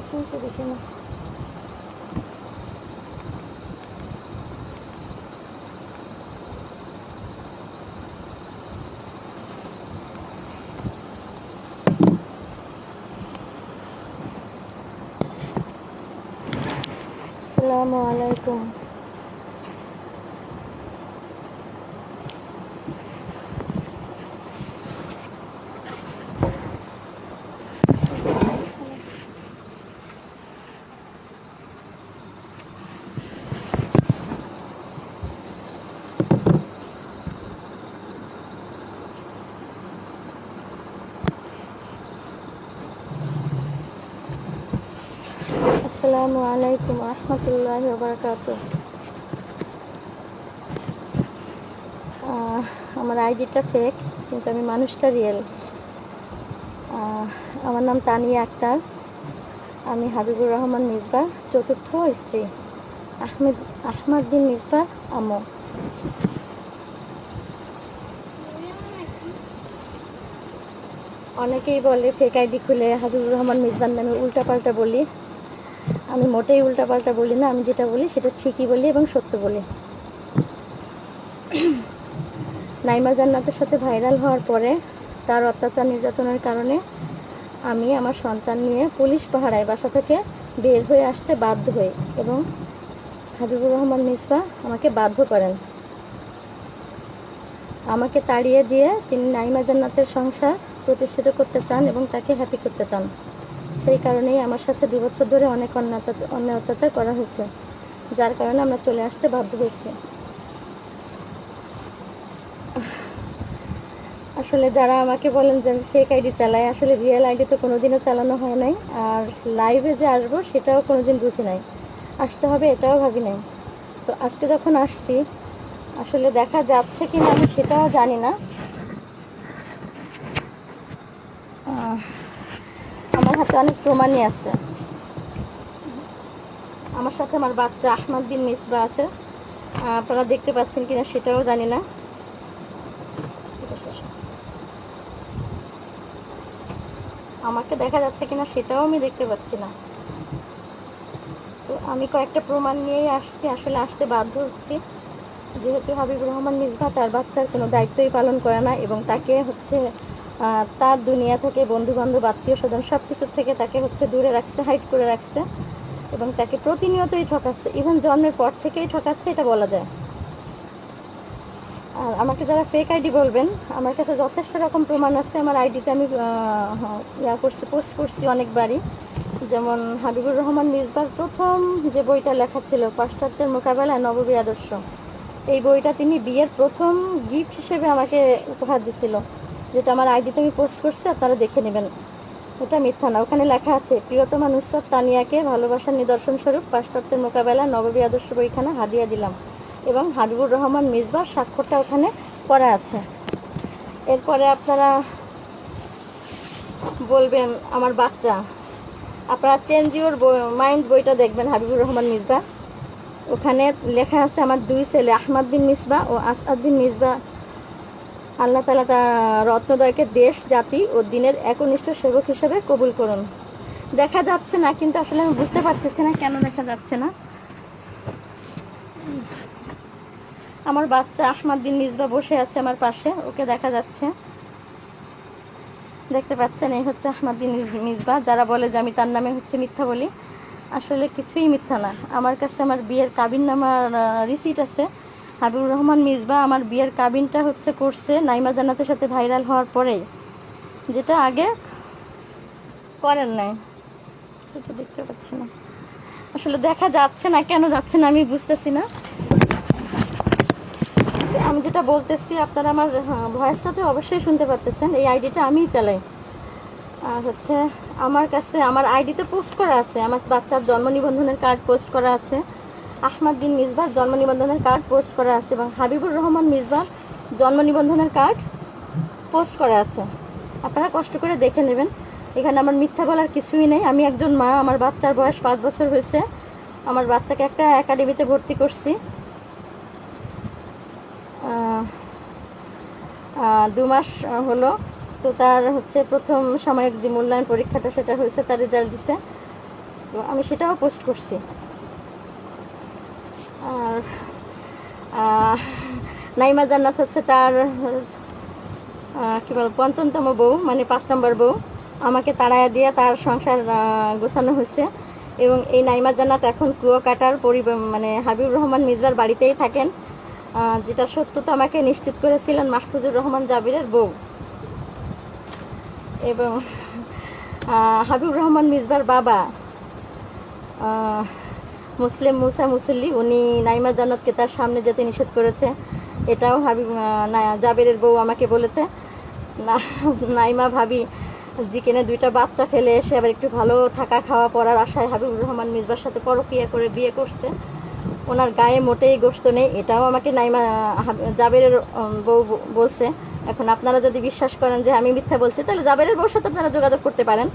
কিছুই তো দেখি না। আসসালামু আলাইকুম। আসসালামু আলাইকুম রহমতুল্লাহি ওয়া বারাকাতুহু। আমার আইডিটা ফেক, কিন্তু আমি মানুষটা রিয়েল। আমার নাম তানিয়া আক্তার। আমি হাবিবুর রহমান মিসবার চতুর্থ স্ত্রী, আহমদ বিন মিসবার আম্মু। অনেকেই বলে ফেক আইডি খুলে হাবিবুর রহমান মিসবার নামে উল্টাপাল্টা বলি। আমি মোটেই উল্টাপাল্টা বলি না, আমি যেটা বলি সেটা ঠিকই বলি এবং সত্য বলি। নাইমা জান্নাতের সাথে ভাইরাল হওয়ার পরে তার অত্যাচার নির্যাতনের কারণে আমি আমার সন্তান নিয়ে পুলিশ পাহারায় বাসা থেকে বের হয়ে আসতে বাধ্য হই এবং হাবিবুর রহমান মিসবা আমাকে বাধ্য করেন। আমাকে তাড়িয়ে দিয়ে তিনি নাইমা জান্নাতের সংসার প্রতিষ্ঠিত করতে চান এবং তাকে হ্যাপি করতে চান। সেই কারণেই আমার সাথে 2 বছর ধরে অনেক অন্যায় অত্যাচার করা হয়েছে, যার কারণে আমরা চলে আসতে বাধ্য হয়েছি। আসলে যারা আমাকে বলেন যে আমি ফেক আইডি চালাই, আসলে রিয়েল আইডি তো কোনোদিনও চালানো হয় নাই, আর লাইভে যে আসবো সেটাও কোনোদিন বুঝি নাই, আসতে হবে এটাও ভাবি নাই। তো আজকে যখন আসছি, আসলে দেখা যাচ্ছে কি না আমি সেটাও জানি না। আমার হাতে অনেক প্রমাণই আছে। আমার সাথে আমার বাচ্চা আহমদ বিন মিসবা আছে, আপনারা দেখতে পাচ্ছেন কিনা সেটাও জানি না। আমাকে দেখা যাচ্ছে কিনা সেটাও আমি দেখতে পাচ্ছি না। তো আমি কয়েকটা প্রমাণ নিয়েই আসছি, আসলে আসতে বাধ্য হচ্ছি, যেহেতু হাবিবুর রহমান মিসবা তার বাচ্চার কোনো দায়িত্বই পালন করে না এবং তাকে হচ্ছে তার দুনিয়া থেকে, বন্ধু বান্ধব, আত্মীয় স্বজন সব কিছু থেকে তাকে হচ্ছে দূরে রাখছে, হাইড করে রাখছে এবং তাকে প্রতিনিয়তই ঠকাচ্ছে, ইভেন জন্মের পর থেকেই ঠকাচ্ছে, এটা বলা যায়। আর আমাকে যারা ফেক আইডি বলবেন, আমার কাছে যথেষ্ট রকম প্রমাণ আছে। আমার আইডিতে আমি পোস্ট করছি অনেকবারই। যেমন হাবিবুর রহমান মিসবার প্রথম যে বইটা লেখা ছিল, পাশ্চাত্যের মোকাবেলায় নববী আদর্শ, এই বইটা তিনি বিয়ের প্রথম গিফট হিসেবে আমাকে উপহার দিছিল, যেটা আমার আইডিতে আমি পোস্ট করছি, আপনারা দেখে নেবেন। এটা মিথ্যা না, ওখানে লেখা আছে, প্রিয়তমা নুসরাত তানিয়াকে ভালোবাসার নিদর্শন স্বরূপ পাশ্চাত্যের মোকাবেলায় নববী আদর্শ বইখানা হাদিয়া দিলাম, এবং হাবিবুর রহমান মিসবার স্বাক্ষরটা ওখানে করা আছে। এরপরে আপনারা বলবেন আমার বাচ্চা, আপনারা চেঞ্জ ইউর মাইন্ড বইটা দেখবেন, হাবিবুর রহমান মিসবা, ওখানে লেখা আছে আমার 2 ছেলে আহমদ বিন মিসবা ও আসাদ বিন মিসবা আল্লাহ তাআলা রত্নদ্বয়কে দেশ, জাতি ও দিনের একনিষ্ঠ সেবক হিসেবে কবুল করুন। দেখা যাচ্ছে না, কিন্তু আসলে আমি বুঝতে পারতেছি না কেন দেখা যাচ্ছে না। আমার বাচ্চা আহমদ বিন মিসবা বসে আছে আমার পাশে, ওকে দেখা যাচ্ছে, দেখতে পাচ্ছেন, এই হচ্ছে আহমদ বিন মিসবা। যারা বলে যে আমি তার নামে হচ্ছে মিথ্যা বলি, আসলে কিছুই মিথ্যা না। আমার কাছে আমার বিয়ের কাবিননামার রিসিট আছে। হাবিবুর রহমান মিসবা আমার বিয়ের কাবিনটা হচ্ছে করছে নাইমা জান্নাতের সাথে ভাইরাল হওয়ার পরেই, যেটা আগে করেন নাই। সেটা দেখতে পাচ্ছি না, আসলে দেখা যাচ্ছে না, কেন যাচ্ছে না আমি বুঝতেছি না। আমি যেটা বলতেছি আপনারা আমার ভয়েসটাতে অবশ্যই শুনতে পারতেছেন। এই আইডিটা আমিই চালাই, আর হচ্ছে আমার কাছে আমার আইডিতে পোস্ট করা আছে, আমার বাচ্চার জন্ম নিবন্ধনের কার্ড পোস্ট করা আছে, আহমদ বিন মিসবার জন্ম নিবন্ধনের কার্ড পোস্ট করা আছে, এবং হাবিবুর রহমান মিসবার জন্ম নিবন্ধনের কার্ড পোস্ট করা আছে। আপনারা কষ্ট করে দেখে নেবেন, এখানে আমার মিথ্যা বলার কিছুই নেই। আমি একজন মা, আমার বাচ্চার বয়স 5 বছর হয়েছে, আমার বাচ্চাকে একটা একাডেমিতে ভর্তি করছি, 2 মাস হলো। তো তার হচ্ছে প্রথম সাময়িক যে মূল্যায়ন পরীক্ষাটা সেটা হয়েছে, তার রেজাল্ট দিছে। তো আমি সেটাও পোস্ট করছি। আর নাইমা জান্নাত হচ্ছে তার কি বল ৫৫তম বউ, মানে ৫ নম্বর বউ। আমাকে তাড়াইয়া দিয়ে তার সংসার গোছানো হয়েছে। এবং এই নাইমা জান্নাত এখন কুয়াকাটার মানে হাবিবুর রহমান মিসবার বাড়িতেই থাকেন, যেটা সত্যতা আমাকে নিশ্চিত করেছিলেন মাহফুজুর রহমান জাবিরের বউ। এবং হাবিবুর রহমান মিসবার বাবা মুসলিম মুসা মুসল্লি, উনি নাইমা জান্নাতকে তার সামনে যেতে নিষেধ করেছে। এটাও জাবিরের বউ আমাকে বলেছে। নাইমা ভাবি জিকেনে 2টা বাচ্চা ফেলে এসে আবার একটু ভালো থাকা খাওয়া পড়ার আশায় হাবিবুর রহমান মিসবার সাথে পরকীয়া করে বিয়ে করছে। ওনার গায়ে মোটেই গোশত নেই, এটাও আমাকে নাইমা জাবেরের বউ বলছে। এখন আপনারা যদি বিশ্বাস করেন যে আমি মিথ্যা বলছি, তাহলে জাবেরের বউর সাথে আপনারা যোগাযোগ করতে পারেন,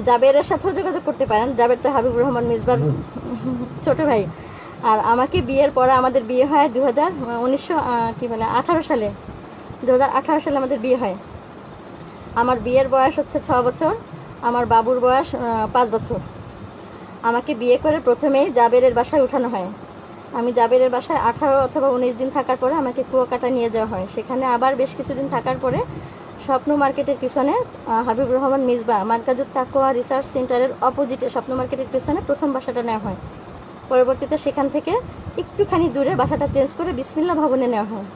জাবেরের সাথেও যোগাযোগ করতে পারেন। জাবের তো হাবিবুর রহমান মিসবার ছোট ভাই। আর আমাকে বিয়ের পরে আমাদের বিয়ে হয় 18 সালে। 2018 সালে আমাদের বিয়ে হয়। আমার বিয়ের বয়স হচ্ছে 6 বছর, আমার বাবুর বয়স 5 বছর। আমাকে বিয়ে করে প্রথমেই জাবেরের বাসায় উঠানো হয়। আমি জাবেরের বাসায় 18 অথবা 19 দিন থাকার পরে আমাকে কুয়াকাটা নিয়ে যাওয়া হয়। সেখানে আবার বেশ কিছুদিন থাকার পরে স্বপ্ন মার্কেটের পিছনে হাবিবুর রহমান মিসবা মার্কাজুত তাকওয়া রিসার্চ সেন্টারের অপোজিটে স্বপ্ন মার্কেটের পিছনে প্রথম বাসাটা নেওয়া হয়। পরবর্তীতে সেখান থেকে একটুখানি দূরে বাসাটা চেঞ্জ করে বিসমিল্লাহ ভবনে নেওয়া হয়।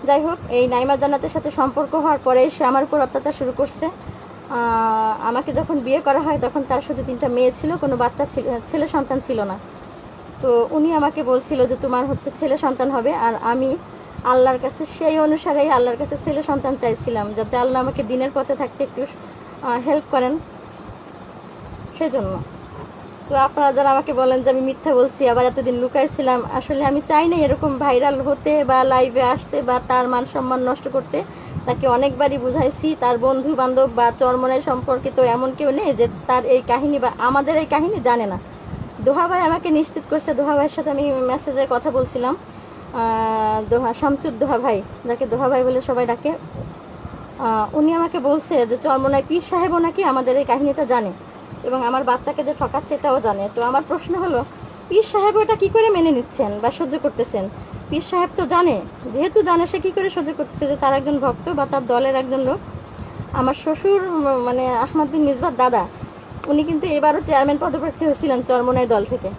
যাই হোক, এই নাইমা জান্নাতের সাথে সম্পর্ক হওয়ার পরে সে আমার উপর অত্যাচার শুরু করছে। আমাকে যখন বিয়ে করা হয় তখন তার শুধু 3টা মেয়ে ছিল, কোনো বাচ্চা ছেলে সন্তান ছিল না। তো উনি আমাকে বলছিল যে তোমার হচ্ছে ছেলে সন্তান হবে। আর আমি আল্লাহর কাছে সেই অনুসারেই আল্লাহর কাছে ছেলে সন্তান চাইছিলাম, যাতে আল্লাহ আমাকে দিনের পথে থাকতে একটু হেল্প করেন, সেজন্য। তো আপনারা যারা আমাকে বলেন যে আমি মিথ্যা বলছি, আবার এতদিন লুকাইছিলাম, আসলে আমি চাই না এরকম ভাইরাল হতে বা লাইভে আসতে বা তার মান সম্মান নষ্ট করতে। তাকে অনেকবারই বুঝাইছি, তার বন্ধু বান্ধব বা চরমনের সম্পর্কিত এমন কেউ নেই যে তার এই কাহিনী বা আমাদের এই কাহিনী জানে না। দোহা ভাই আমাকে নিশ্চিত করছে, দোহা ভাইয়ের সাথে আমি মেসেজে কথা বলছিলাম, শামসুদ দোহা ভাই, যাকে দোহা ভাই বলে সবাই ডাকে, উনি আমাকে বলছে যে চরমনায় পীর সাহেবও নাকি আমাদের এই কাহিনীটা জানে এবং আমার বাচ্চাকে যে ঠকাচ্ছে এটাও জানে। তো আমার প্রশ্ন হলো, পীর সাহেব ওটা কি করে মেনে নিচ্ছেন বা সহ্য করতেছেন? পীর সাহেব তো জানে, যেহেতু জানে সে কি করে সহ্য করতেছে যে তার একজন ভক্ত বা তার দলের একজন লোক। আমার শ্বশুর মানে আহমদ বিন মিসবার দাদা, উনি কিন্তু এবারও চেয়ারম্যান পদপ্রার্থী হয়েছিলেন চরমনাই দল থেকে।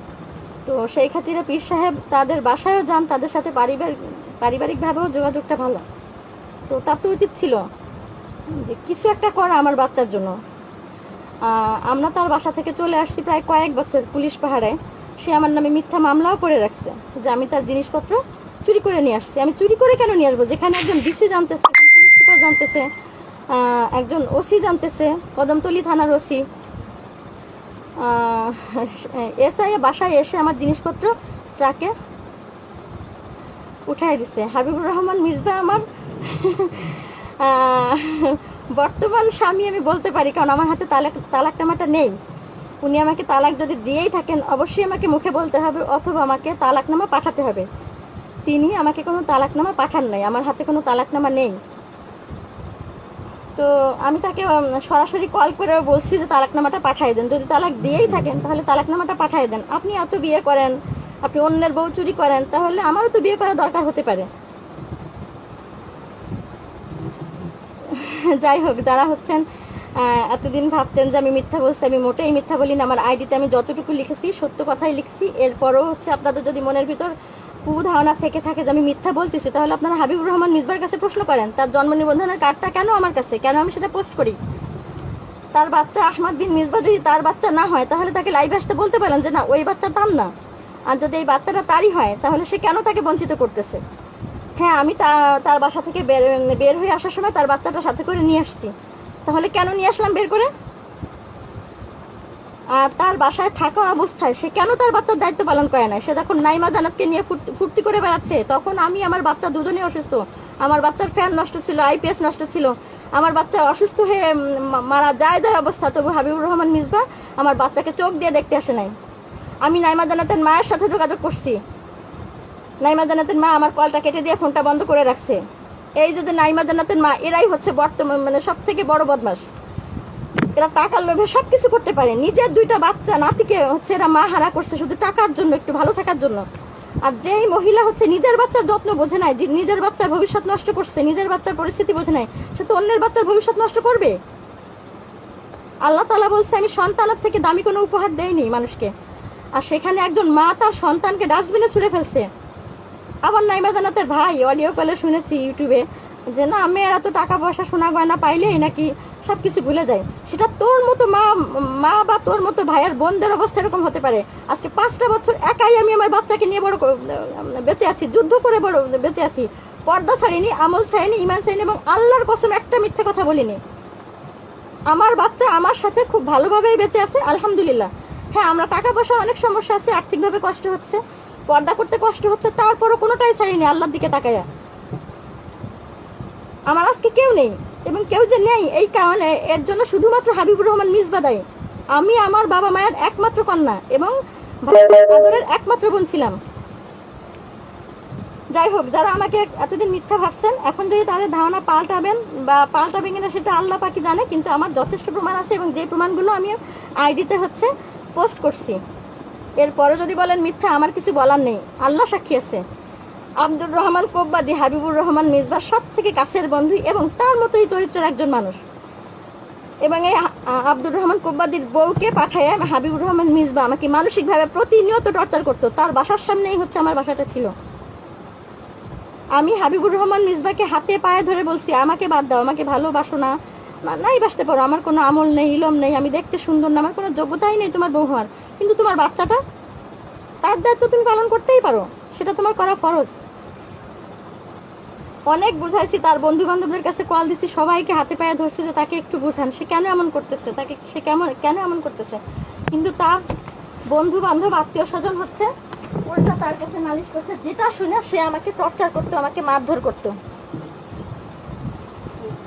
তো সেই খাতিরে পীর সাহেব তাদের বাসায়ও যান, তাদের সাথে পারিবারিকভাবেও যোগাযোগটা ভালো। তো তার তো উচিত ছিল যে কিছু একটা করা আমার বাচ্চার জন্য। আমরা তার বাসা থেকে চলে আসছি প্রায় কয়েক বছর পুলিশ পাহারায়। সে আমার নামে মিথ্যা মামলাও করে রাখছে যে আমি তার জিনিসপত্র চুরি করে নিয়ে আসছি। আমি চুরি করে কেন নিয়ে আসবো, যেখানে একজন ডিসি জানতেছে, একজন পুলিশ সুপার জানতেছে, একজন ওসি জানতেছে, কদমতলী থানার ওসি, এসআই বাসায় এসে আমার জিনিসপত্র ট্রাকে উঠাই দিছে। হাবিবুর রহমান মিসবা আমার বর্তমান স্বামী আমি বলতে পারি, কারণ আমার হাতে তালাকনামাটা নেই। উনি আমাকে তালাক যদি দিয়েই থাকেন অবশ্যই আমাকে মুখে বলতে হবে অথবা আমাকে তালাকনামা পাঠাতে হবে। তিনি আমাকে কোনো তালাকনামা পাঠান নাই, আমার হাতে কোনো তালাকনামা নেই। তো আমি তাকে সরাসরি কল করেও বলছি যে তালাকনামাটা পাঠিয়ে দেন, যদি তালাক দিয়েই থাকেন তাহলে তালাকনামাটা পাঠিয়ে দেন। আপনি এত বিয়ে করেন, আপনি অন্যের বউ চুরি করেন, তাহলে আমারও তো বিয়ে করা দরকার হতে পারে। যাই হোক, যারা হচ্ছেন এতদিন ভাবতেন যে আমি মিথ্যা বলছি, আমি মোটেই মিথ্যা বলি না। আমার আইডিতে আমি যতটুকু লিখেছি সত্য কথাই লিখছি। এরপরও হচ্ছে আপনাদের যদি মনের ভিতর কুধারণা থেকে থাকে যে আমি মিথ্যা বলতেছি, তাহলে আপনারা হাবিবুর রহমান মিসবার কাছে প্রশ্ন করেন, তার জন্ম নিবন্ধনের কার্ডটা কেন আমার কাছে, কেন আমি সেটা পোস্ট করি? তার বাচ্চা আহমদ বিন মিসবা যদি তার বাচ্চা না হয় তাহলে তাকে লাইভে আসতে বলতে পারেন যে না, ওই বাচ্চা তার না। আর যদি এই বাচ্চাটা তারই হয় তাহলে সে কেন তাকে বঞ্চিত করতেছে? হ্যাঁ, আমি তার বাসা থেকে বের হয়ে আসার সময় তার বাচ্চাটা সাথে করে নিয়ে আসছি, তাহলে কেন নিয়ে আসলাম বের করে? আর তার বাসায় থাকা অবস্থায় সে কেন তার বাচ্চার দায়িত্ব পালন করে না? সে যখন নাইমা জান্নাতকে নিয়ে ফুর্তি করে বেড়াচ্ছে, তখন আমি আমার বাচ্চা দুজনেই অসুস্থ। আমার বাচ্চার ফ্যান নষ্ট ছিল, আইপিএস নষ্ট ছিল, আমার বাচ্চা অসুস্থ হয়ে মারা যায় অবস্থা, তবু হাবিবুর রহমান মিসবা আমার বাচ্চাকে চোখ দিয়ে দেখতে আসে নাই। আমি নাইমা জান্নাতের মায়ের সাথে যোগাযোগ করছি, নাইমা জান্নাতের মা আমার কলটা কেটে দিয়ে ফোনটা বন্ধ করে রাখছে। এই যে নাইমা জান্নাতের মা, এরাই হচ্ছে বর্তমান মানে সব থেকে বড় বদমাশ। এরা টাকার লোভে সবকিছু করতে পারে। নিজের 2টা বাচ্চা নাতিকে হচ্ছে এরা মা হারা করছে শুধু টাকার জন্য, একটু ভালো থাকার জন্য। আর যেই মহিলা হচ্ছে নিজের বাচ্চার যত্ন বোঝে নাই, নিজের বাচ্চার ভবিষ্যৎ নষ্ট করছে, নিজের বাচ্চার পরিস্থিতি বোঝে নাই, সে তো অন্যের বাচ্চার ভবিষ্যৎ নষ্ট করবে। আল্লাহ তাআলা বলছে আমি সন্তানের থেকে দামি কোনো উপহার দেইনি মানুষকে। আর সেখানে একজন মা তার সন্তানকে ডাস্টবিনে ছুঁড়ে ফেলছে। আবার নাইমা জান্নাতের ভাই অডিও কলে শুনেছি ইউটিউবে যে না মেয়েরা তো টাকা পয়সা সোনা গয়না পাইলেই নাকি সবকিছু ভুলে যায়। সেটা তোর মতো মা বা তোর মতো ভাইয়ের বোনদের অবস্থা এরকম হতে পারে। আজকে 5টা বছর একাই আমি আমার বাচ্চাকে নিয়ে বেঁচে আছি, যুদ্ধ করে বেঁচে আছি, পর্দা ছাড়িনি, আমল ছাড়িনি, ইমান ছাড়িনি, এবং আল্লাহর কসম একটা মিথ্যে কথা বলিনি। আমার বাচ্চা আমার সাথে খুব ভালোভাবেই বেঁচে আছে আলহামদুলিল্লাহ। হ্যাঁ, আমরা টাকা পয়সার অনেক সমস্যা আছে, আর্থিকভাবে কষ্ট হচ্ছে, পর্দা করতে কষ্ট হচ্ছে, তারপরও কোনোটাই ছাড়িনি আল্লাহর দিকে তাকায়া। আমার আজকে কেউ নেই, এবং কেউ যে নেই এই কারণে এর জন্য শুধুমাত্র হাবিবুর রহমান মিসবা দায়ী। আমি আমার বাবা মায়ের একমাত্র কন্যা এবং আদরের একমাত্র বোন ছিলাম। যাই হোক, যারা আমাকে এতদিন মিথ্যা ভাবছেন, এখন যদি তাদের ধারণা পাল্টাবেন বা পাল্টাবেন কিনা সেটা আল্লাহ পাকি জানে, কিন্তু আমার যথেষ্ট প্রমাণ আছে এবং যে প্রমাণগুলো আমি আইডিতে হচ্ছে পোস্ট করছি। এরপরে যদি বলেন মিথ্যা, আমার কিছু বলার নেই, আল্লাহ সাক্ষী আছে। আব্দুর রহমান কোব্বাদি হাবিবুর রহমান মিসবার সব থেকে কাছের বন্ধু এবং তার মতোই চরিত্রের একজন মানুষ। এবং এই আব্দুর রহমান কোব্বাদির বউকে পাঠায় হাবিবুর রহমান মিসবা আমাকে মানসিকভাবে প্রতিনিয়ত টর্চার করতো। তার বাসার সামনেই হচ্ছে আমার বাসাটা ছিল। আমি হাবিবুর রহমান মিসবাকে হাতে পায়ে ধরে বলছি আমাকে বাদ দাও, আমাকে ভালোবাসো না, নাই বাসতে পারো, আমার কোনো আমল নেই, ইলম নেই, আমি দেখতে সুন্দর না, আমার কোনো যোগ্যতাই নেই তোমার বউ হওয়ার, কিন্তু তোমার বাচ্চাটা তার দায়িত্ব তুমি পালন করতেই পারো, সেটা তোমার করা ফরজ। অনেক বুঝাইছি, তার বন্ধু বান্ধবদের কাছে কল দিছি, সবাইকে হাতে পায়ে ধরছি যে তাকে একটু বুঝান, সে কেন এমন করতেছে, তাকে সে কেন এমন করতেছে। কিন্তু তার বন্ধু বান্ধব আত্মীয় স্বজন হচ্ছে ওটা তার কাছে নালিশ করছে, যেটা শুনে সে আমাকে টর্চার করতো, আমাকে মারধর করতো।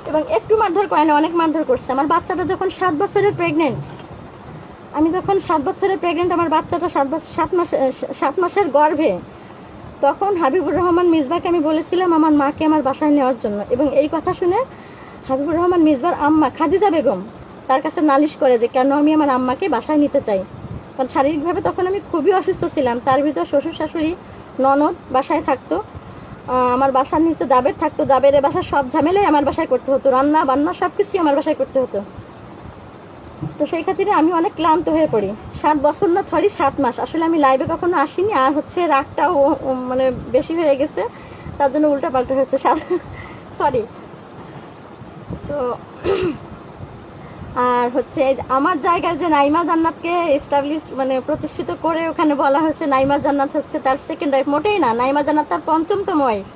এবং একটু মারধর করে না, অনেক মারধর করছে। আমার বাচ্চাটা যখন 7 বছরের প্রেগনেন্ট, আমি যখন 7 বছরের প্রেগনেন্ট, আমার বাচ্চাটা 7 মাসের গর্ভে, তখন হাবিবুর রহমান মিসবাকে আমি বলেছিলাম আমার মাকে আমার বাসায় নেওয়ার জন্য। এবং এই কথা শুনে হাবিবুর রহমান মিসবার আম্মা খাদিজা বেগম তার কাছে নালিশ করে যে কেন আমি আমার আম্মাকে বাসায় নিতে চাই, কারণ শারীরিকভাবে তখন আমি খুবই অসুস্থ ছিলাম। তার ভিতর শ্বশুর শাশুড়ি ননদ বাসায় থাকতো, আমার বাসার নিচে জাবের থাকতো, জাবেরের বাসার সব ঝামেলাই আমার বাসায় করতে হতো, রান্না বান্না সব কিছুই আমার বাসায় করতে হতো। তো সেই খাতিরে আমি অনেক ক্লান্ত হয়ে পড়ি। 7 বছর না, 7 মাস, আসলে আমি লাইভে কখনো আসিনি, আর হচ্ছে রাগটাও মানে বেশি হয়ে গেছে, তার জন্য উল্টা পাল্টা হয়েছে, সরি। তো আর হচ্ছে আমার জায়গায় যে নাইমা জান্নাতকে এস্টাবলিশ মানে প্রতিষ্ঠিত করে ওখানে বলা হয়েছে নাইমা জান্নাত হচ্ছে তার সেকেন্ড ওয়াইফ, মোটেই না। নাইমা জান্নাত তার 5ম ওয়াইফ,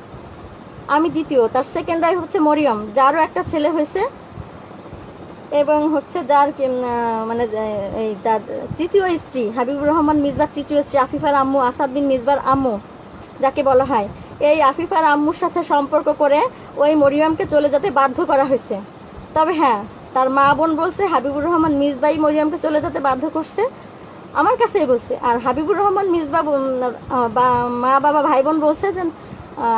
আমি দ্বিতীয়। তার সেকেন্ড ওয়াইফ হচ্ছে মরিয়ম, যারও একটা ছেলে হয়েছে, এবং হচ্ছে যার মানে এই তার তৃতীয় স্ত্রী হাবিবুর রহমান মিসবার তৃতীয় স্ত্রী আফিফার আম্মু, আসাদ বিন মিসবার আম্মু যাকে বলা হয়, এই আফিফার আম্মুর সাথে সম্পর্ক করে ওই মরিয়মকে চলে যেতে বাধ্য করা হয়েছে। তবে হ্যাঁ, তার মা বোন বলছে হাবিবুর রহমান মিসবাই মরিয়মকে চলে যেতে বাধ্য করছে, আমার কাছেই বলছে। আর হাবিবুর রহমান মিসবা মা বাবা ভাই বোন বলছে যে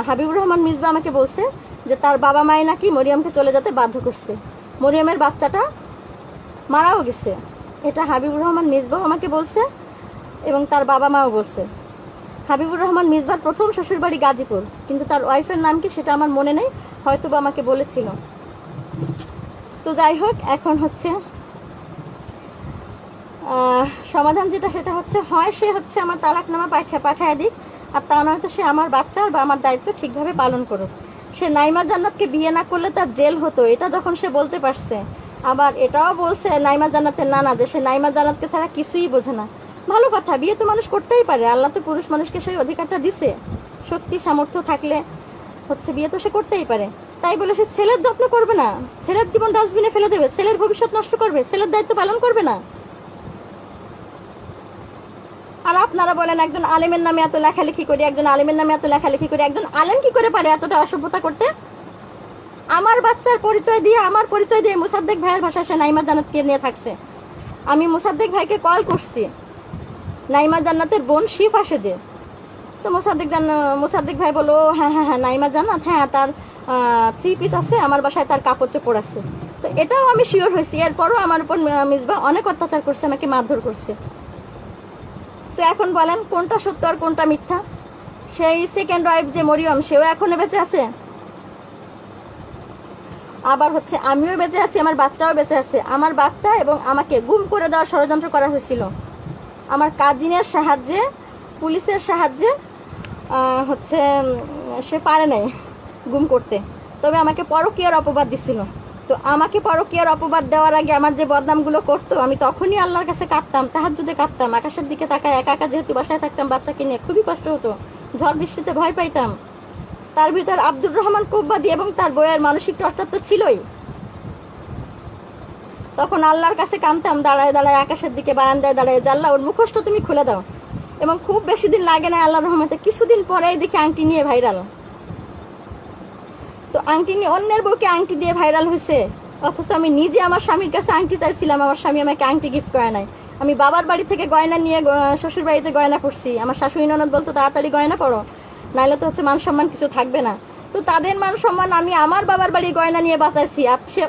হাবিবুর রহমান মিসবা আমাকে বলছে যে তার বাবা মাই নাকি মরিয়মকে চলে যেতে বাধ্য করছে, মরিয়মের বাচ্চাটা মারাও গেছে। এটা হাবিবুর রহমান মিসবাও আমাকে বলছে এবং তার বাবা মাও বলছে। হাবিবুর রহমান মিসবার প্রথম শ্বশুরবাড়ি গাজীপুর, কিন্তু তার ওয়াইফের নাম কি সেটা আমার মনে নেই, হয়তো বা আমাকে বলেছিল। তো যাই হোক, এখন হচ্ছে সমাধান যেটা সেটা হচ্ছে হয় সে হচ্ছে আমার তালাকনামা পাঠায় দিক, আর তা নয়তো সে আমার বাচ্চার বা আমার দায়িত্ব ঠিকভাবে পালন করুক। সে নাইমা জান্নাতকে বিয়ে না করলে তার জেল হতো, এটা যখন সে বলতে পারছে। আবার এটাও বলছে নাইমা জান্নাতের নানা যে সে নাইমা জান্নাতকে ছাড়া কিছুই বোঝে না। ভালো কথা, বিয়ে তো মানুষ করতেই পারে, আল্লাহ তো পুরুষ মানুষকে সেই অধিকারটা দিছে, শক্তি সামর্থ্য থাকলে হচ্ছে বিয়ে তো সে করতেই পারে। তাই বলে সে ছেলের যত্ন করবে না, ছেলের জীবন ডাস্টবিনে ফেলে দেবে, ছেলের ভবিষ্যৎ নষ্ট করবে, ছেলের দায়িত্ব পালন করবে না। আর আপনারা বলেন একজন আলেমের নামে এত লেখালেখি করি, একজন আলেমের নামে এত লেখালেখি করি, একজন আলেম কি করে পারে এতটা অসভ্যতা করতে? আমার বাচ্চার পরিচয় দিয়ে, আমার পরিচয় দিয়ে মুসাদ্দেক ভাইয়ের ভাষায় সে নাইমা জান্নাতকে নিয়ে থাকছে। আমি মুসাদ্দেক ভাইকে কল করছি, নাইমা জান্নাতের বোন শিফ আসে যে, তো মুসাদ্দেক ভাই বলো হ্যাঁ হ্যাঁ হ্যাঁ নাইমা জান্নাত, হ্যাঁ তার 3 পিস আছে আমার বাসায়, তার কাপড় চোপড় আছে। তো তো এটাও আমি শিওর হয়েছি। এরপরও আমার উপর মিসবাহ অনেক অত্যাচার করছে, আমাকে মারধর করছে। তো এখন বলেন কোনটা সত্য আর কোনটা মিথ্যা? সেই সেকেন্ড ওয়াইফ যে মরিয়ম, সেও এখনো বেঁচে আছে। আবার হচ্ছে আমিও বেঁচে আছি, আমার বাচ্চাও বেঁচে আছে। আমার বাচ্চা এবং আমাকে গুম করে দেওয়ার ষড়যন্ত্র করা হয়েছিল আমার কাজিনের সাহায্যে, পুলিশের সাহায্যে। হচ্ছে সে পারে নাই গুম করতে, তবে আমাকে পরকীয়ার অপবাদ দিছিল। তো আমাকে পরকীয়ার অপবাদ দেওয়ার আগে আমার যে বদনামগুলো করতো, আমি তখনই আল্লাহর কাছে কাঁদতাম, তাহাজ্জুদে কাঁদতাম, আকাশের দিকে তাকায় একা একা, যেহেতু বাসায় থাকতাম বাচ্চাকে নিয়ে, খুবই কষ্ট হতো, ঝড় বৃষ্টিতে ভয় পাইতাম। তার ভিতর আব্দুর রহমান কোব্বাদি এবং তার বইয়ের মানসিক টর্চার তো ছিলই। তখন আল্লাহর কাছে কাঁদতাম, দাঁড়ায় দাঁড়ায় আকাশের দিকে, বারান্দায় দাঁড়ায়, আল্লাহ ওর মুখোশটা তুমি খুলে দাও। এবং খুব বেশি দিন লাগে না আল্লাহর রহমতে, কিছুদিন পরেই দেখি আংটি নিয়ে ভাইরাল। তো আংটি নিয়ে অন্যের বউকে আংটি দিয়ে ভাইরাল হয়েছে, অথচ আমি নিজে আমার স্বামীর কাছে আংটি চাইছিলাম, আমার স্বামী আমাকে আংটি গিফট করে নাই। আমি বাবার বাড়ি থেকে গয়না নিয়ে শ্বশুর বাড়িতে গয়না পরছি। আমার শাশুড়ি ননদ বলতো তাড়াতাড়ি গয়না পরো, নাইলে তো হচ্ছে মান সম্মান কিছু থাকবে না। তো তাদের মান সম্মান আমি আমার বাবার বাড়ির গয়না নিয়ে বাঁচাইছি, আর সে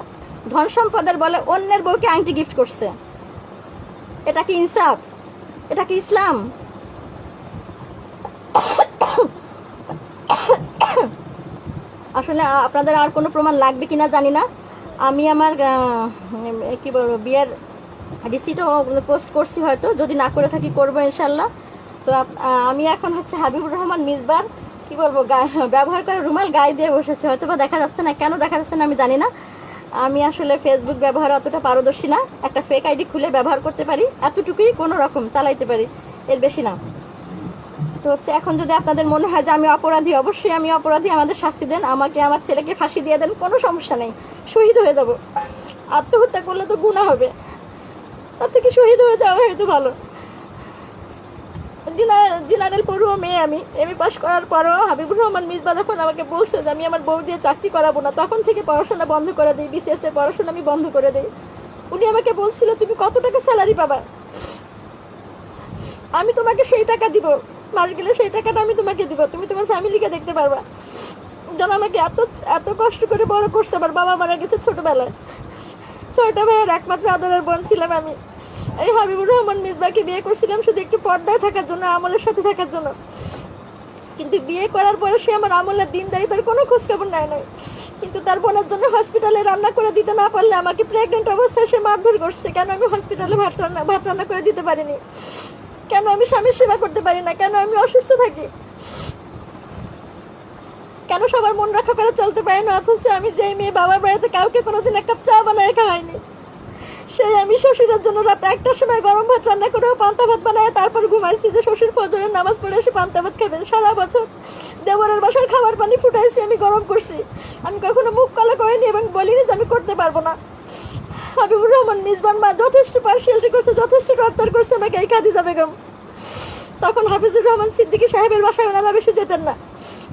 ধন সম্পদের বলে অন্যের বউকে আংটি গিফট করছে। এটা কি ইনসাফ? এটা কি ইসলাম? আসলে আপনাদের আর কোনো প্রমাণ লাগবে কিনা জানি না। আমি আমার কি বলবো বিয়ের রিসিটও পোস্ট করছি, হয়তো যদি না করে থাকি করবো ইনশাল্লাহ। তো আমি এখন হচ্ছে হাবিবুর রহমান মিসবার কি বলবো ব্যবহার করে রুমাল গায়ে দিয়ে বসেছে, হয়তো বা দেখা যাচ্ছে না। কেন দেখা যাচ্ছে না আমি জানি না। আমি আসলে ফেসবুক ব্যবহারে অতটা পারদর্শী না, একটা ফেক আইডি খুলে ব্যবহার করতে পারি, এতটুকুই কোনো রকম চালাইতে পারি, এর বেশি না। তো হচ্ছে এখন যদি আপনাদের মনে হয় যে আমি অপরাধী, অবশ্যই আমি অপরাধী, আমাদের শাস্তি দেন, আমাকে আমার ছেলেকে ফাঁসি দিয়ে দেন, কোনো সমস্যা নেই, শহীদ হয়ে যাব। আত্মহত্যা করলে তো গুনাহ হবে, তার থেকে শহীদ হয়ে যাওয়া হয়তো ভালো। জেনারেল পড়ুয়া মেয়ে আমি, এমএ পাস করার পরও হাবিবুর রহমান মিসবা যখন আমাকে বলছে যে আমি আমার বউ দিয়ে চাকরি করাবো না, তখন থেকে পড়াশোনা বন্ধ করে দিই, বিসিএস এর পড়াশোনা আমি বন্ধ করে দিই। উনি আমাকে বলছিল তুমি কত টাকা স্যালারি পাবা, আমি তোমাকে সেই টাকা দিব, মাস গেলে সেই টাকাটা আমি তোমাকে দিব, তুমি তোমার ফ্যামিলিকে দেখতে পারবা। যেন আমাকে এত এত কষ্ট করে বড় করছে। আমার বাবা মারা গেছে ছোটবেলায়, 6টা ভাইয়ের একমাত্র আদরের বোন ছিলাম আমি। এই হাবিবুর রহমান মিসবাকে বিয়ে করছিলাম শুধু একটু পর্দায় থাকার জন্য, আমলের সাথে থাকার জন্য। কিন্তু বিয়ে করার পরে সে আমার আমলের দিনদারি তার কোনো খোঁজখবর নেয় নাই। কিন্তু তার বোনের জন্য হসপিটালে রান্না করে দিতে না পারলে আমাকে প্রেগনেন্ট অবস্থায় সে মারধর করছে। কেন আমি হসপিটালে ভাত রান্না করে দিতে পারিনি, কেন আমি স্বামীর সেবা করতে পারি না, কেন আমি অসুস্থ থাকি, কেন সবার মন রক্ষা করে চলতে পারি না, অথচ আমি যেই মেয়ে বাবার বাড়িতে কাউকে কোনোদিন এক কাপ চা বানায় খাওয়াইনি, সেই আমি শ্বশুরের জন্য রাতে 1টার সময় গরম ভাত রান্না করেও পান্তা ভাত বানায় তারপর ঘুমাইছি যে শ্বশুর ফজরের নামাজ পড়ে এসে পান্তা ভাত খাবেন। সারা বছর দেবরের বাসার খাবার পানি ফুটাইছি, আমি গরম করছি, আমি কখনো মুখ কালো করিনি এবং বলিনি যে আমি করতে পারবো না। হাবিবুর রহমান মিসবান মা যথেষ্ট পার্সিয়ালিটি করছে, যথেষ্ট টর্চার করছে আমাকে এই খাদিজা বেগম। তখন হাফিজুর রহমান সিদ্দিকী সাহেবের বাসায় ওনারা বেশি যেতেন না,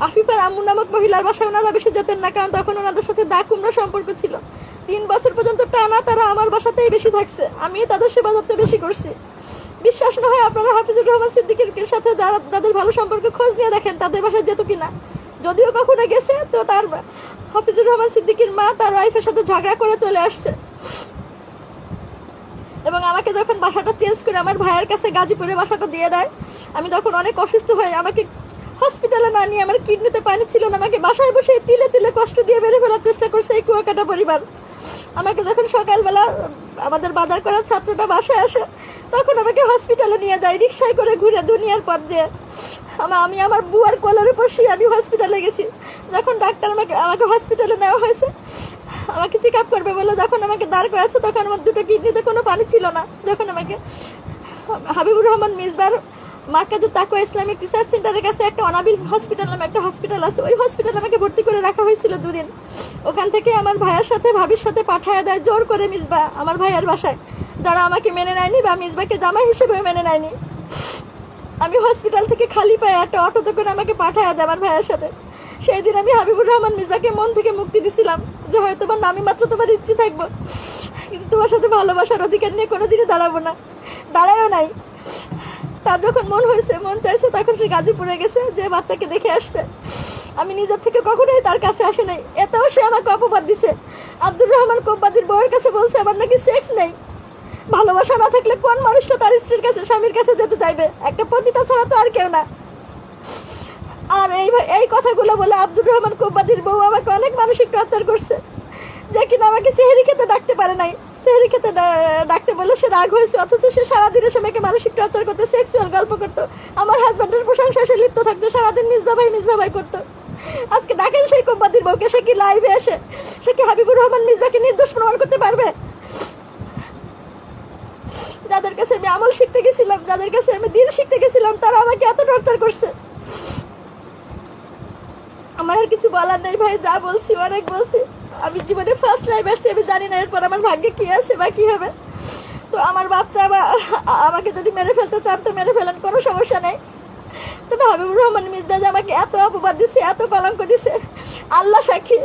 আফিফার আম্মু নামক মহিলার বাসায় ওনারা বেশি যেতেন না, কারণ তখন ওনাদের সাথে দা কুমড়া সম্পর্ক ছিল। 3 বছর পর্যন্ত টানা তারা আমার বাসাতেই বেশি থাকছে, আমি তাদের সেবা যত্ন বেশি করছি। বিশ্বাস না হয় আপনারা হাফিজুর রহমান সিদ্দিকীর সাথে তাদের ভালো সম্পর্ক খোঁজ নিয়ে দেখেন, তাদের বাসায় যেত কিনা। যদিও কখনো গেছে, তো তার হাফিজুর রহমান সিদ্দিকীর মা তার ওয়াইফের সাথে ঝগড়া করে চলে আসছে। এবং আমাকে যখন বাসাটা চেঞ্জ করে আমার ভাইয়ের কাছে গাজীপুরে বাসাটা দিয়ে দেয়, আমি তখন অনেক অসুস্থ হয়ে, আমাকে হসপিটালে না নিয়ে, আমার কিডনিতে পানি ছিল না, আমাকে বাসায় বসে তিলে তিলে কষ্ট দিয়ে বেড়ে ফেলার চেষ্টা করছে এই কুয়াকাটা পরিবার। আমাকে যখন সকালবেলা আমাদের বাজার করার ছাত্রটা বাসায় আসে, তখন আমাকে হসপিটালে নিয়ে যায়, রিক্সায় করে ঘুরে দুনিয়ার পথ দিয়ে। আমি আমার বুয়ার কোলের উপর শুয়ে আমি হসপিটালে গেছি। যখন ডাক্তার আমাকে হসপিটালে নেওয়া হয়েছে, আমাকে চেক আপ করবে বলে যখন আমাকে দাঁড় করাচ্ছে, তখন আমার 2টো কিডনিতে কোনো পানি ছিল না। যখন আমাকে হাবিবুর রহমান মিসবার মার্কাজুত তাকওয়া ইসলামিক রিসার্চ সেন্টারের কাছে একটা অনাবিল হসপিটাল নামে একটা হসপিটাল আছে, ওই হসপিটালে আমাকে ভর্তি করে রাখা হয়েছিল 2 দিন। ওখান থেকে আমার ভাইয়ের সাথে ভাবির সাথে পাঠায় দেয় জোর করে মিসবা আমার ভাইয়ের বাসায়, যারা আমাকে মেনে নেয়নি বা মিসবাকে জামাই হিসেবে মেনে নেয়নি। আমি হসপিটাল থেকে খালি পায়ে একটা অটোতে করে আমাকে পাঠায় দেয় আমার ভাইয়ের সাথে। সেই দিন আমি হাবিবুর রহমান মিসবাকে মন থেকে মুক্তি দিছিলাম যে হয়তো বা আমি মাত্র তোমার স্ত্রী থাকবো, কিন্তু তোমার সাথে ভালোবাসার অধিকার নিয়ে কোনোদিনই দাঁড়াবো না, দাঁড়ায়ও নাই। তার যখন মন চাইছে তখন সে গাজীপুরে গেছে, যে বাচ্চাকে দেখে আসছে। আমি নিজের থেকে কখনোই তার কাছে আসে নাই, এতেও সে আমাকে অপবাদ দিছে। আব্দুর রহমান কোম্পানির বউয়ের কাছে বলছে আমার নাকি সেক্স নেই। ভালোবাসা না থাকলে কোন মানুষটা তার স্ত্রীর কাছে, স্বামীর কাছে যেতে চাইবে? একটা পতিতা ছাড়া তো আর কেউ না। আর এই কথাগুলো বলে আব্দুর রহমান কোম্পানির বউ আমাকে অনেক মানসিক টর্চার করছে, যে কিনা আমাকে সেহরি খেতে ডাকতে পারে নাই। সেহরি খেতে ডাকতে বলে সে রাগ হয়েছে, অথচ সে সারাদিনে সময়কে মানসিক টর্চার করতে, সেক্সুয়াল গল্প করতো, আমার হাজব্যান্ডের প্রশংসা সে লিপ্ত থাকতো, সারাদিন নিজ বাবাই করতো। আজকে ডাকেন সেই কোম্পানির বউকে, সে কি লাইভে এসে সে কি হাবিবুর রহমান মির্জাকে নির্দোষ প্রমাণ করতে পারবে? যাদের কাছে আমি আমল শিখতে গেছিলাম, যাদের কাছে আমি দিন শিখতে গেছিলাম, তারা আমাকে এত টর্চার করছে। আমার আর কিছু বলার নেই ভাই, যা বলছি অনেক বলছি। আমি জীবনে ফার্স্ট লাইভ আসছি, আমি জানি না এরপর আমার ভাগ্যে কি আছে বা কি হবে। তো আমার বাচ্চা আমাকে যদি মেরে ফেলতে চান তো মেরে ফেলেন, কোনো সমস্যা নেই। তবে হাবিবুর রহমান মির্জা যে আমাকে এত অপবাদ দিছে, এত কলঙ্ক দিছে, আল্লাহ সাক্ষী,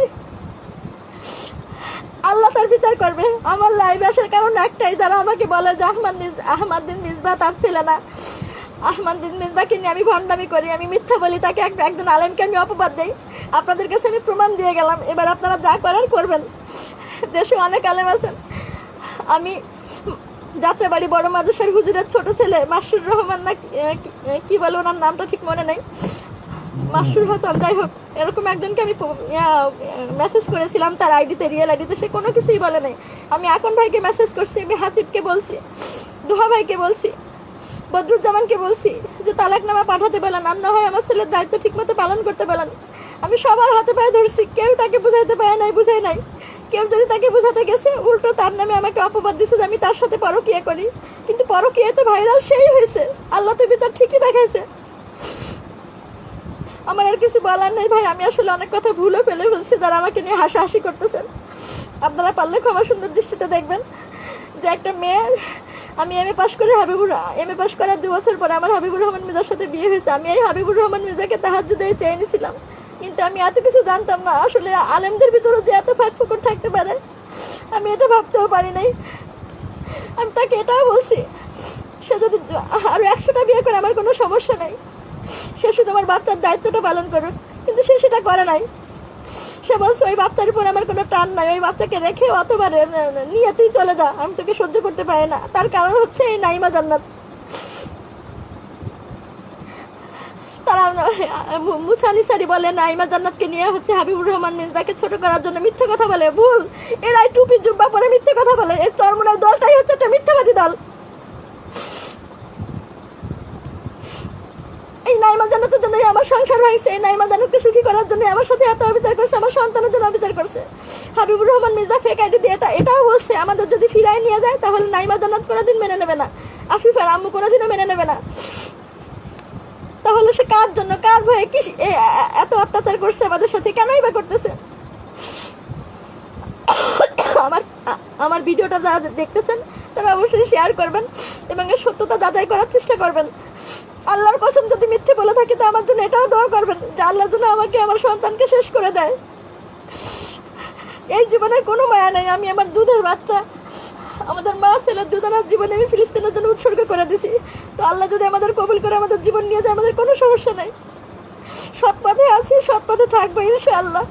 আল্লাহ তার বিচার করবে। আমার লাইভ আসার কারণ একটাই, যারা আমাকে বলে যে আহমদুদ্দিন মিসবাহ তার ছেলে না, আহমদুদ্দিন মিসবাহকে নিয়ে আমি ভণ্ডামি করি, আমি মিথ্যা বলি, তাকে একজন আলেমকে আমি অপবাদ দেই। আপনাদের কাছে আমি প্রমাণ দিয়ে গেলাম, এবার আপনারা যা করার করবেন। দেশে অনেক আলেম আছেন। আমি যাত্রাবাড়ি বড় মাদ্রাসার হুজুরের ছোট ছেলে মাসুর রহমান না কি বলে, ওনার নামটা ঠিক মনে নেই, মাসুর হাসান, যাই হোক, এরকম একজনকে আমি মেসেজ করেছিলাম তার আইডিতে, রিয়েল আইডিতে, সে কোনো কিছুই বলে নাই। আমি আকন ভাইকে মেসেজ করছি, আমি হাসিবকে বলছি, দোহা ভাইকে বলছি, বদরুজ্জামানকে বলছি যে তালাকনামা পাঠাতে বলেন, আর না হয় আমার ছেলের দায়িত্ব ঠিকমতো পালন করতে বলেন। আমি সবার হাতে পায়ে ধরছি, কেউ তাকে বুঝাইতে পারে নাই, বুঝাই নাই। কেউ যদি তাকে বুঝাতে গেছে, উল্টো তার নামে আমাকে অপবাদ দিচ্ছে যে আমি তার সাথে পরকীয়া করি। কিন্তু পরকীয়া তো ভাইরাল সেই হয়েছে, আল্লাহ তো বিচার ঠিকই দেখাইছে। আমার আর কিছু বলার নেই ভাই, আমি আসলে অনেক কথা ভুলে ফেলে বলছি, যারা আমাকে নিয়ে হাসাহাসি করতেছেন আপনারা পারলে ক্ষমা সুন্দর দৃষ্টিতে দেখবেন। যে একটা মেয়ে, আমি এমএ পাশ করার 2 বছর পরে আমার হাবিবুর রহমান মির্জার সাথে বিয়ে হয়েছে। আমি এই হাবিবুর রহমান মির্জাকে তাহাজ্জুদে চেয়ে নিয়েছিলাম, কিন্তু আমি এত কিছু জানতাম না আসলে আলেমদের ভিতরে যে এত ফাঁক ফোকর থাকতে পারে, আমি এটা ভাবতেও পারি নাই। আমি তাকে এটাও বলছি, সে যদি আরো 100টা বিয়ে করে আমার কোনো সমস্যা নেই, সে শুধু আমার বাচ্চার দায়িত্বটা পালন করুক, কিন্তু সে সেটা করে নাই। সে বলছে ওই বাচ্চার উপর আমার কোনো টান নাই, ওই বাচ্চাকে রেখে অতবার নিয়ে তুই চলে যা, আমি তোকে সহ্য করতে পারি না। তার কারণ হচ্ছে এই নাইমা জান্নাত। তারা মুসা নিসারি বলে নাইমা জান্নাতকে নিয়ে হচ্ছে হাবিবুর রহমান মির্জাকে ছোট করার জন্য মিথ্যে কথা বলে। ভুল, এরাই টুপি জুব্বা পরে মিথ্যে কথা বলে। এই চরমনের দলটাই হচ্ছে একটা মিথ্যাবাদী দল। এই নাইমা জান্নাতের জন্য আমার সংসার ভাঙছে, এই নাইমা জান্নাতকে সুখী করার জন্য আমার সাথে এত অবিচার করছে, আমার সন্তানের জন্য অবিচার করছে। হাবিবুর রহমান মির্জা ফেক আইডি দিয়ে এটাও বলছে আমাদের যদি ফিরাই নিয়ে যায় তাহলে নাইমা জান্নাত কোনোদিন মেনে নেবে না, আফিফার আম্মু কোনোদিনও মেনে নেবে না। তাহলে সে কার জন্য, কার ভয়ে কি এত অত্যাচার করছে আমাদের সাথে, কেনই বা করতেছে? আমার ভিডিওটা যারা দেখতেছেন তারা অবশ্যই শেয়ার করবেন এবং এর সত্যতা যাচাই করার চেষ্টা করবেন। আল্লাহর কসম যদি মিথ্যে বলে থাকি তো আমার জন্য এটাও দোয়া করবেন যে আল্লাহর জন্য আমাকে আমার সন্তানকে শেষ করে দেয়। এই জীবনের কোনো মায়া নেই, আমি আমার দুধের বাচ্চা, আমাদের মা ছেলের দুজনের জীবনে আমি ফিলিস্তিনের জন্য উৎসর্গ করে দিছি। তো আল্লাহ যদি আমাদের কবুল করে আমাদের জীবন নিয়ে যায়, আমাদের কোনো সমস্যা নেই। সৎ পথে আছি, সৎ পথে থাকবো ইনশাআল্লাহ।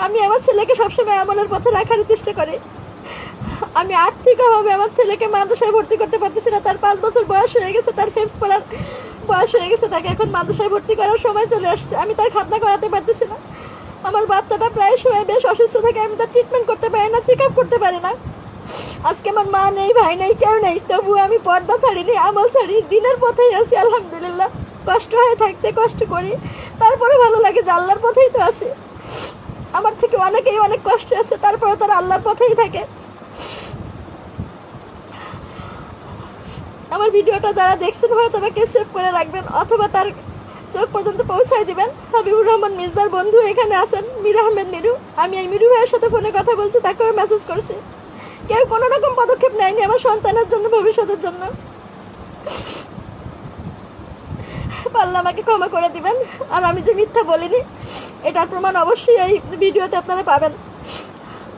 আমি আমার ছেলেকে সবসময় আমলের পথে রাখার চেষ্টা করি। আমি আর্থিকভাবে আমার ছেলেকে মাদ্রাসায় ভর্তি করতে পারতেছি না, তার 5 বছর বয়স হয়ে গেছে, তার হেফজ পড়ার বয়স হয়ে গেছে, তাকে এখন মাদ্রাসায় ভর্তি করার সময় চলে আসছে। আমি তার খাতনা করাতে পারতেছি না। আমার বাচ্চাটা প্রায় সময় বেশ অসুস্থ থাকে, আমি তার ট্রিটমেন্ট করতে পারি না, চেক আপ করতে পারি না। আজকে আমার মা নেই, ভাই নেই, কেউ নেই, তবু আমি পর্দা ছাড়িনি, আমল ছাড়ি, দিনের পথেই আছি আলহামদুলিল্লাহ। কষ্ট হয়ে থাকতে কষ্ট করি, তারপরে ভালো লাগে যে আল্লাহর পথেই তো আছে। আমার থেকে অনেকেই অনেক কষ্ট আছে, তারপরে তারা আল্লাহর পথেই থাকে। আমার ভিডিওটা যারা দেখছেন হয়তো বা কেউ সেভ করে রাখবেন অথবা তার চোখ পর্যন্ত পৌঁছায় দিবেন। হাবিবুর রহমান মির্জার বন্ধু এখানে আছেন, মীর আহমেদ মিরু। আমি এই মিরু ভাইয়ের সাথে ফোনে কথা বলছি, তাকেও মেসেজ করছি। কেউ কোনো রকম পদক্ষেপ নেয়নি আমার সন্তানের জন্য, ভবিষ্যতের জন্য। পারলে আমাকে ক্ষমা করে দিবেন। আর আমি যে মিথ্যা বলিনি এটার প্রমাণ অবশ্যই এই ভিডিওতে আপনারা পাবেন।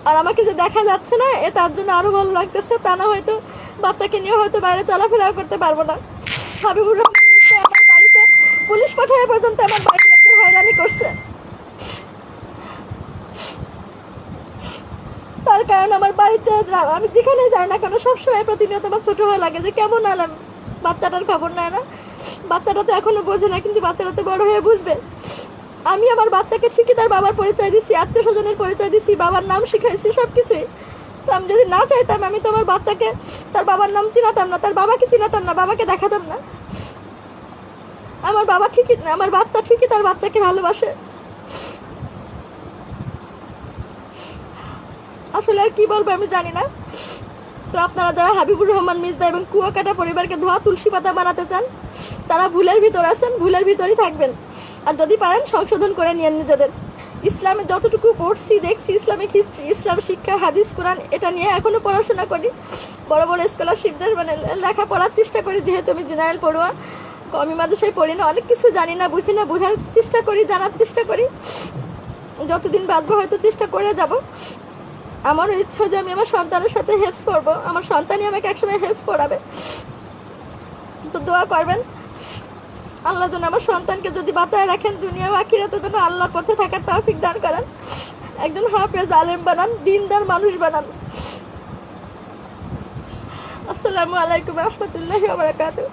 আর আমাকে যে দেখা যাচ্ছে না তার জন্য আরো ভালো লাগতেছে, তা না হয়তো বাচ্চাকে নিয়ে হয়তো বাইরে চলাফেরাও করতে পারবো না। হাবিবুর রহমান মির্জা আমার বাড়িতে পুলিশ পাঠায় পর্যন্ত আমার বাড়ির লোকদের হয়রানি করছে। তার কারণ আমার বাড়িতে আমি যেখানে যাই না কেন সবসময় প্রতিনিয়ত আমার ছোট হয়ে লাগে যে কেমন আলাম, বাচ্চাটার খবর নেয় না। বাচ্চাটা তো এখনো বোঝে না, কিন্তু বাচ্চাটা তো বড় হয়ে বুঝবে। আমি আমার বাচ্চাকে ঠিকই তার বাবার পরিচয় দিচ্ছি, আত্মীয় স্বজনের পরিচয় দিচ্ছি, বাবার নাম শিখাইছি, সবকিছুই। তো আমি যদি না চাইতাম, আমি তো আমার বাচ্চাকে তার বাবার নাম চিনাতাম না, তার বাবাকে চিনাতাম না, বাবাকে দেখাতাম না। আমার বাচ্চা ঠিকই তার বাচ্চাকে ভালোবাসে। আসলে আর কি বলবো আমি জানি না। তো আপনারা যারা হাবিবুর রহমান মির্জা এবং কুয়াকাটা পরিবারকে ধোয়া তুলসী পাতা বানাতে চান, তারা ভুলের ভিতর আছেন, ভুলের ভিতরই থাকবেন। আর যদি পারেন সংশোধন করে নিয়ে নিজেদের। ইসলামে যতটুকু পড়ছি দেখছি, ইসলামিক হিস্ট্রি, ইসলাম শিক্ষা, হাদিস, কোরআন, এটা নিয়ে এখনো পড়াশোনা করি। বড় বড় স্কলারশিপদের লেখাপড়ার চেষ্টা করি, যেহেতু আমি জেনারেল পড়ুয়া। আমি মাদ্রাসায় পড়ি না, অনেক কিছু জানি না, বুঝি না, বোঝার চেষ্টা করি, জানার চেষ্টা করি। যতদিন বাঁচবো হয়তো চেষ্টা করে যাব। আমারও ইচ্ছা যে আমি আমার সন্তানের সাথে হেল্প করবো, আমার সন্তানই আমাকে একসময় হেল্প করাবে। তো দোয়া করবেন আল্লাহ যেন আমার সন্তানকে যদি বাঁচায় রাখেন, দুনিয়া ও আখিরাতে যেন আল্লাহর পথে থাকার তৌফিক দান করেন, একজন হাফেজ আলেম বানান, দিনদার মানুষ বানান। আসসালামু আলাইকুম ওয়া রাহমাতুল্লাহি ওয়া বারাকাতুহু।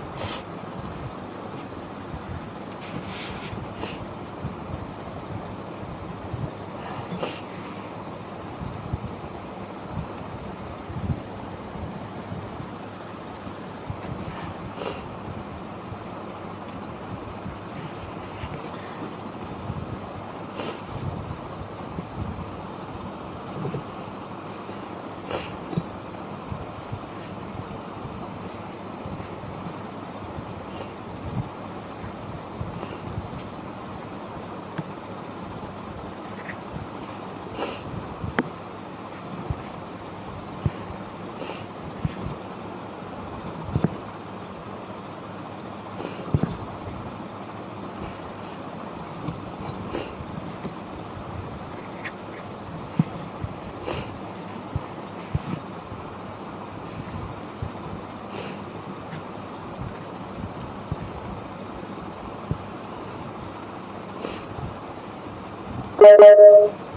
Thank you.